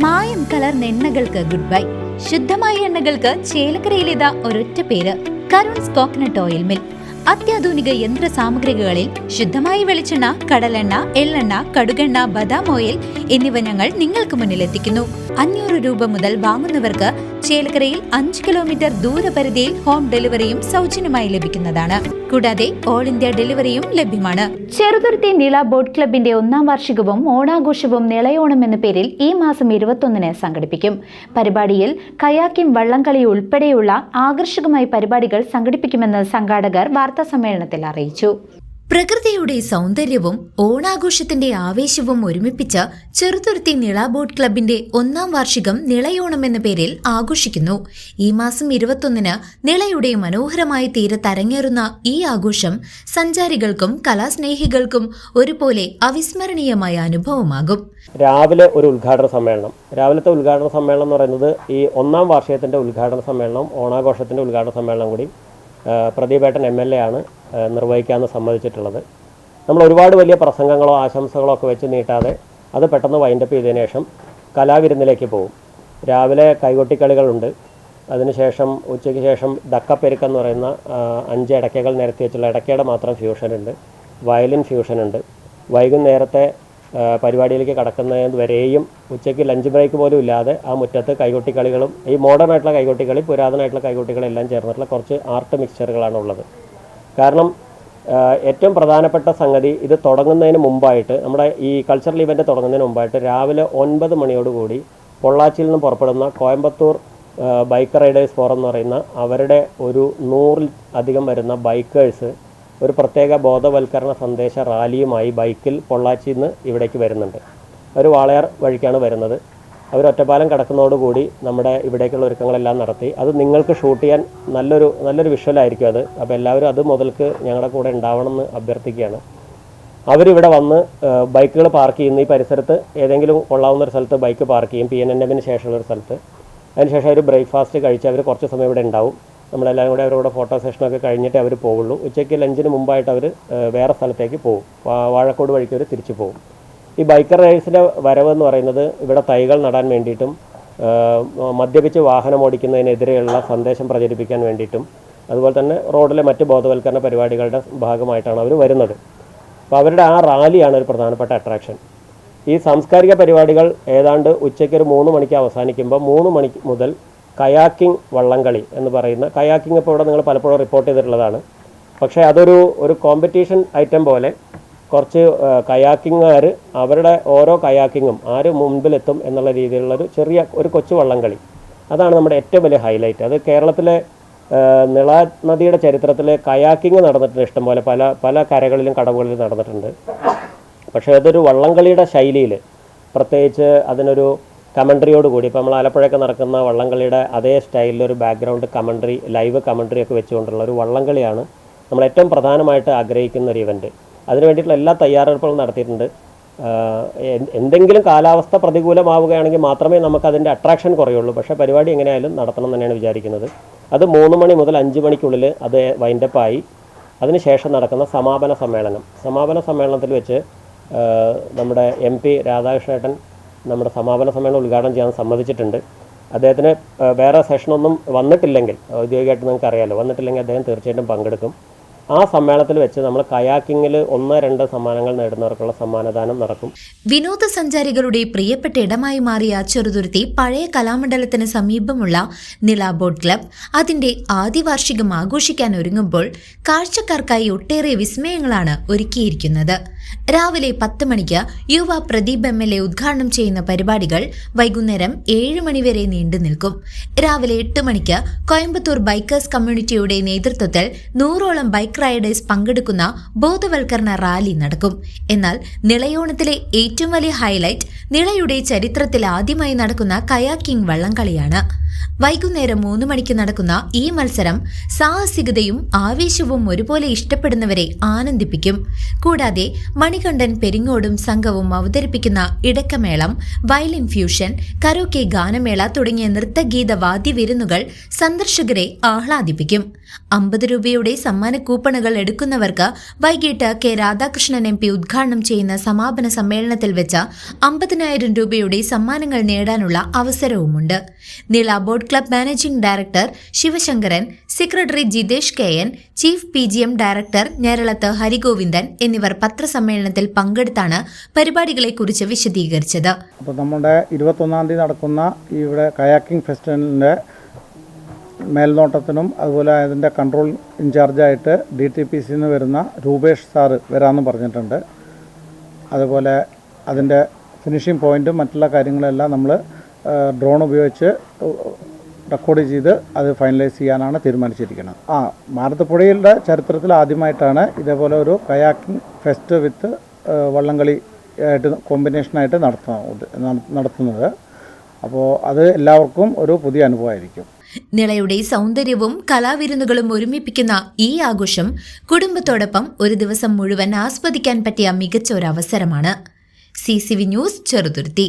മായം കലർന്ന എണ്ണകൾക്ക് good bye. ശുദ്ധമായ എണ്ണകൾക്ക് ചേലക്കരയിലേതാ ഒരൊറ്റ പേര്, കരുൺസ് കോക്കനട്ട് ഓയിൽ മിൽ. അത്യാധുനിക യന്ത്ര സാമഗ്രികളിൽ ശുദ്ധമായ വെളിച്ചെണ്ണ, കടലെണ്ണ, എള്ളെണ്ണ, കടുകെണ്ണ, ബദാം ഓയിൽ എന്നിവ ഞങ്ങൾ നിങ്ങൾക്ക് മുന്നിലെത്തിക്കുന്നു. 500 രൂപ മുതൽ വാങ്ങുന്നവർക്ക് ചേലക്കരയിൽ 5 കിലോമീറ്റർ ദൂരപരിധിയിൽ ഹോം ഡെലിവറിയും സൗജന്യമായി ലഭിക്കുന്നതാണ്. കൂടാതെ ഓൾ ഇന്ത്യ ഡെലിവറിയും ലഭ്യമാണ്. ചെറുതുരുത്തി നിള ബോട്ട് ക്ലബിന്റെ 1ാം വാർഷികവും ഓണാഘോഷവും നിളയോണം എന്ന പേരിൽ ഈ മാസം 21-ന് സംഘടിപ്പിക്കും. പരിപാടിയിൽ കയാക്കിംഗ്, വള്ളംകളി ഉൾപ്പെടെയുള്ള ആകർഷകമായ പരിപാടികൾ സംഘടിപ്പിക്കുമെന്ന് സംഘാടകർ വാർത്താസമ്മേളനത്തിൽ അറിയിച്ചു. പ്രകൃതിയുടെ സൗന്ദര്യവും ഓണാഘോഷത്തിന്റെ ആവേശവും ഒരുമിപ്പിച്ച് ചെറുതുരുത്തി നിള ബോട്ട് ക്ലബിന്റെ 1ാം വാർഷികം നിളയോണം എന്ന പേരിൽ ആഘോഷിക്കുന്നു. ഈ മാസം 21-ന് നിളയുടെ മനോഹരമായ തീരത്തരങ്ങേറുന്ന ഈ ആഘോഷം സഞ്ചാരികൾക്കും കലാസ്നേഹികൾക്കും ഒരുപോലെ അവിസ്മരണീയമായ അനുഭവമാകും. രാവിലെ ഒരു ഉദ്ഘാടന സമ്മേളനം, രാവിലത്തെ ഉദ്ഘാടന സമ്മേളനം എന്ന് പറയുന്നത് ഈ 1ാം വാർഷികത്തിന്റെ ഉദ്ഘാടന സമ്മേളനം, ഓണാഘോഷത്തിന്റെ ഉദ്ഘാടന സമ്മേളനം കൂടി പ്രദീപേട്ടൻ MLA ആണ് നിർവഹിക്കാമെന്ന് സമ്മതിച്ചിട്ടുള്ളത്. നമ്മൾ ഒരുപാട് വലിയ പ്രസംഗങ്ങളോ ആശംസകളോ ഒക്കെ വെച്ച് നീട്ടാതെ അത് പെട്ടെന്ന് വൈൻഡപ്പ് ചെയ്തതിനു ശേഷം കലാവിരുന്നിലേക്ക് പോകും. രാവിലെ കൈകൊട്ടിക്കളികളുണ്ട്. അതിനുശേഷം ഉച്ചയ്ക്ക് ശേഷം ഡക്കപ്പെരുക്കെന്ന് പറയുന്ന 5 ഇടയ്ക്കകൾ നിരത്തി വെച്ചുള്ള ഇടയ്ക്കയുടെ മാത്രം ഫ്യൂഷനുണ്ട്, വയലിൻ ഫ്യൂഷനുണ്ട്. വൈകുന്നേരത്തെ പരിപാടിയിലേക്ക് കടക്കുന്നതിന് വരെയും ഉച്ചയ്ക്ക് ലഞ്ച് ബ്രേക്ക് പോലും ഇല്ലാതെ ആ മുറ്റത്ത് കൈകൊട്ടിക്കളികളും, ഈ മോഡേൺ ആയിട്ടുള്ള കൈകൊട്ടിക്കളി, പുരാതനമായിട്ടുള്ള കൈകൊട്ടികളെല്ലാം ചേർന്നിട്ടുള്ള കുറച്ച് ആർട്ട് മിക്സ്ചറുകളാണ് ഉള്ളത്. കാരണം ഏറ്റവും പ്രധാനപ്പെട്ട സംഗതി, ഇത് തുടങ്ങുന്നതിന് മുമ്പായിട്ട്, നമ്മുടെ ഈ കൾച്ചറൽ ഇവൻ്റ് തുടങ്ങുന്നതിന് മുമ്പായിട്ട് രാവിലെ 9 മണിയോടുകൂടി പൊള്ളാച്ചിയിൽ നിന്ന് പുറപ്പെടുന്ന കോയമ്പത്തൂർ ബൈക്ക് റൈഡേഴ്സ് ഫോറം എന്ന് പറയുന്ന അവരുടെ ഒരു 100-ൽ അധികം വരുന്ന ബൈക്കേഴ്സ് ഒരു പ്രത്യേക ബോധവൽക്കരണ സന്ദേശ റാലിയുമായി ബൈക്കിൽ പൊള്ളാച്ചിയിൽ നിന്ന് ഇവിടേക്ക് വരുന്നുണ്ട്. അവർ വാളയാർ വഴിക്കാണ് വരുന്നത്. അവർ ഒറ്റപ്പാലം കടക്കുന്നതോടുകൂടി നമ്മുടെ ഇവിടേക്കുള്ള ഒരുക്കങ്ങളെല്ലാം നടത്തി. അത് നിങ്ങൾക്ക് ഷൂട്ട് ചെയ്യാൻ നല്ലൊരു വിഷ്വലായിരിക്കും അത്. അപ്പോൾ എല്ലാവരും അത് മുതൽക്ക് ഞങ്ങളുടെ കൂടെ ഉണ്ടാവണമെന്ന് അഭ്യർത്ഥിക്കുകയാണ്. അവരിവിടെ വന്ന് ബൈക്കുകൾ പാർക്ക് ചെയ്യുന്ന ഈ പരിസരത്ത് ഏതെങ്കിലും കൊള്ളാവുന്നൊരു സ്ഥലത്ത് ബൈക്ക് പാർക്ക് ചെയ്യും, PNNMന് ശേഷമുള്ളൊരു സ്ഥലത്ത്. അതിനുശേഷം അവർ ബ്രേക്ക്ഫാസ്റ്റ് കഴിച്ച് അവർ കുറച്ച് സമയം ഇവിടെ ഉണ്ടാവും. നമ്മളെല്ലാവരും കൂടെ അവരോട് ഫോട്ടോ സെഷനൊക്കെ കഴിഞ്ഞിട്ട് അവർ പോവുള്ളൂ. ഉച്ചയ്ക്ക് ലഞ്ചിന് മുമ്പായിട്ട് അവർ വേറെ സ്ഥലത്തേക്ക് പോകും. വാഴക്കോട് വഴിക്ക് അവർ തിരിച്ചു പോകും. ഈ ബൈക്കർ റൈഡേഴ്സിൻ്റെ വരവെന്ന് പറയുന്നത് ഇവിടെ തൈകൾ നടാൻ വേണ്ടിയിട്ടും മദ്യപിച്ച് വാഹനം ഓടിക്കുന്നതിനെതിരെയുള്ള സന്ദേശം പ്രചരിപ്പിക്കാൻ വേണ്ടിയിട്ടും അതുപോലെ തന്നെ റോഡിലെ മറ്റ് ബോധവൽക്കരണ പരിപാടികളുടെ ഭാഗമായിട്ടാണ് അവർ വരുന്നത്. അപ്പോൾ അവരുടെ ആ റാലിയാണ് ഒരു പ്രധാനപ്പെട്ട അട്രാക്ഷൻ. ഈ സാംസ്കാരിക പരിപാടികൾ ഏതാണ്ട് ഉച്ചയ്ക്ക് ഒരു 3 മണിക്ക് അവസാനിക്കുമ്പോൾ 3 മണി മുതൽ കയാക്കിംഗ്, വള്ളംകളി എന്ന് പറയുന്ന കയാക്കിംഗ് ഇപ്പോൾ ഇവിടെ നിങ്ങൾ പലപ്പോഴും റിപ്പോർട്ട് ചെയ്തിട്ടുള്ളതാണ്. പക്ഷേ അതൊരു കോമ്പറ്റീഷൻ ഐറ്റം പോലെ കുറച്ച് കയാക്കിങ്ങുകാർ അവരുടെ ഓരോ കയാക്കിങ്ങും ആര് മുൻപിലെത്തും എന്നുള്ള രീതിയിലുള്ളൊരു ഒരു കൊച്ചു വള്ളംകളി, അതാണ് നമ്മുടെ ഏറ്റവും വലിയ ഹൈലൈറ്റ്. അത് കേരളത്തിലെ നിള നദിയുടെ ചരിത്രത്തിൽ കയാക്കിങ് നടന്നിട്ടുണ്ട് ഇഷ്ടംപോലെ, പല കരകളിലും കടവുകളിലും നടന്നിട്ടുണ്ട്. പക്ഷേ അതൊരു വള്ളംകളിയുടെ ശൈലിയിൽ, പ്രത്യേകിച്ച് അതിനൊരു കമൻട്രിയോടുകൂടി, ഇപ്പോൾ നമ്മൾ ആലപ്പുഴയൊക്കെ നടക്കുന്ന വള്ളംകളിയുടെ അതേ സ്റ്റൈലിലൊരു ബാക്ക്ഗ്രൗണ്ട് കമൻട്രി, ലൈവ് കമൻട്രി ഒക്കെ വെച്ചുകൊണ്ടുള്ള ഒരു വള്ളംകളിയാണ് നമ്മൾ ഏറ്റവും പ്രധാനമായിട്ട് ആഗ്രഹിക്കുന്ന ഒരു ഇവൻറ്റ്. അതിന് വേണ്ടിയിട്ടുള്ള എല്ലാ തയ്യാറെടുപ്പുകളും നടത്തിയിട്ടുണ്ട്. എന്തെങ്കിലും കാലാവസ്ഥ പ്രതികൂലമാവുകയാണെങ്കിൽ മാത്രമേ നമുക്കതിൻ്റെ അട്രാക്ഷൻ കുറയുള്ളൂ. പക്ഷേ പരിപാടി എങ്ങനെയായാലും നടത്തണം തന്നെയാണ് വിചാരിക്കുന്നത്. അത് 3 മണി മുതൽ 5 മണിക്കുള്ളിൽ അത് വൈൻഡപ്പായി അതിനുശേഷം നടക്കുന്ന സമാപന സമ്മേളനത്തിൽ വെച്ച് നമ്മുടെ MP രാധാകൃഷ്ണേട്ടൻ നമ്മുടെ സമാപന സമ്മേളനം ഉദ്ഘാടനം ചെയ്യാൻ സമ്മതിച്ചിട്ടുണ്ട്. അദ്ദേഹത്തിന് വേറെ സെഷനൊന്നും വന്നിട്ടില്ലെങ്കിൽ, ഔദ്യോഗികമായിട്ട് നിങ്ങൾക്ക് അറിയാമല്ലോ, വന്നിട്ടില്ലെങ്കിൽ അദ്ദേഹം തീർച്ചയായിട്ടും പങ്കെടുക്കും. ആ സമ്മേളനത്തിൽ വെച്ച് നമ്മൾ കയാക്കിങ്ങിൽ 1-2 സമ്മാനങ്ങൾ നേടുന്നവർക്കുള്ള സമ്മാനദാനം നടക്കും. വിനോദസഞ്ചാരികളുടെ പ്രിയപ്പെട്ട ഇടമായി മാറിയ ചെറുതുരുത്തി പഴയ കലാമണ്ഡലത്തിന് സമീപമുള്ള നിള ബോട്ട് ക്ലബ് അതിന്റെ ആദ്യ വാർഷികം ആഘോഷിക്കാൻ ഒരുങ്ങുമ്പോൾ കാഴ്ചക്കാർക്കായി ഒട്ടേറെ വിസ്മയങ്ങളാണ് ഒരുക്കിയിരിക്കുന്നത്. രാവിലെ 10 മണിക്ക് യുവ പ്രദീപ് MLA ഉദ്ഘാടനം ചെയ്യുന്ന പരിപാടികൾ വൈകുന്നേരം 7 മണിവരെ നീണ്ടു നിൽക്കും. രാവിലെ 8 മണിക്ക് കോയമ്പത്തൂർ ബൈക്കേഴ്സ് കമ്മ്യൂണിറ്റിയുടെ നേതൃത്വത്തിൽ 100ഓളം ബൈക്ക് റൈഡേഴ്സ് പങ്കെടുക്കുന്ന ബോധവൽക്കരണ റാലി നടക്കും. എന്നാൽ നിളയോണത്തിലെ ഏറ്റവും വലിയ ഹൈലൈറ്റ് നിളയുടെ ചരിത്രത്തിൽ ആദ്യമായി നടക്കുന്ന കയാക്കിംഗ് വള്ളംകളിയാണ്. വൈകുന്നേരം 3 മണിക്ക് നടക്കുന്ന ഈ മത്സരം സാഹസികതയും ആവേശവും ഒരുപോലെ ഇഷ്ടപ്പെടുന്നവരെ ആനന്ദിപ്പിക്കും. കൂടാതെ മണികണ്ഠൻ പെരിങ്ങോടും സംഘവും അവതരിപ്പിക്കുന്ന ഇടക്കമേളം, വയലിൻ ഫ്യൂഷൻ, കരോക്കെ ഗാനമേള തുടങ്ങിയ നൃത്തഗീത വാദ്യവിരുന്നുകൾ സന്ദർശകരെ ആഹ്ലാദിപ്പിക്കും. 50 രൂപയുടെ സമ്മാന കൂപ്പണുകൾ എടുക്കുന്നവർക്ക് വൈകിട്ട് കെ രാധാകൃഷ്ണൻ MP ഉദ്ഘാടനം ചെയ്യുന്ന സമാപന സമ്മേളനത്തിൽ വെച്ച് 50,000 രൂപയുടെ സമ്മാനങ്ങൾ നേടാനുള്ള അവസരവുമുണ്ട്. Nila boat club managing director Sivasankaran, secretary Jithesh KN, chief PGM director Njeralath Harigovindan എന്നിവർ പത്രസമ്മേളനത്തിൽ പങ്കെടുത്താണ് പരിപാടികളെക്കുറിച്ച് വിശദീകരിച്ചത്. അപ്പോൾ നമ്മുടെ 21-ാം തീയതി നടക്കുന്ന ഇവിടെ കയാക്കിംഗ് ഫെസ്റ്റിവലിൻ്റെ മേൽനോട്ടത്തിനും അതുപോലെ അതിൻ്റെ കൺട്രോൾ ഇൻചാർജായിട്ട് DTPC നിന്ന് വരുന്ന രൂപേഷ് സാറ് വരാമെന്ന് പറഞ്ഞിട്ടുണ്ട്. അതുപോലെ അതിൻ്റെ ഫിനിഷിംഗ് പോയിൻറ്റും മറ്റുള്ള കാര്യങ്ങളെല്ലാം നമ്മൾ ഡ്രോൺ ഉപയോഗിച്ച് റെക്കോർഡ് ചെയ്ത് അത് ഫൈനലൈസ് ചെയ്യാനാണ് തീരുമാനിച്ചിരിക്കുന്നത്. ഭാരതപ്പുഴയുടെ ചരിത്രത്തിൽ ആദ്യമായിട്ടാണ് ഇതേപോലെ ഒരു കയാക്കിംഗ് ഫെസ്റ്റ് വിത്ത് വള്ളംകളി ആയിട്ട് കോമ്പിനേഷനായിട്ട് നടത്തുന്നത്. അപ്പോൾ അത് എല്ലാവർക്കും ഒരു പുതിയ അനുഭവമായിരിക്കും. നിളയുടെ സൗന്ദര്യവും കലാവിരുന്നുകളും ഒരുമിപ്പിക്കുന്ന ഈ ആഘോഷം കുടുംബത്തോടൊപ്പം ഒരു ദിവസം മുഴുവൻ ആസ്വദിക്കാൻ പറ്റിയ മികച്ച ഒരു അവസരമാണ്. CCV news, Cheruthuruthy.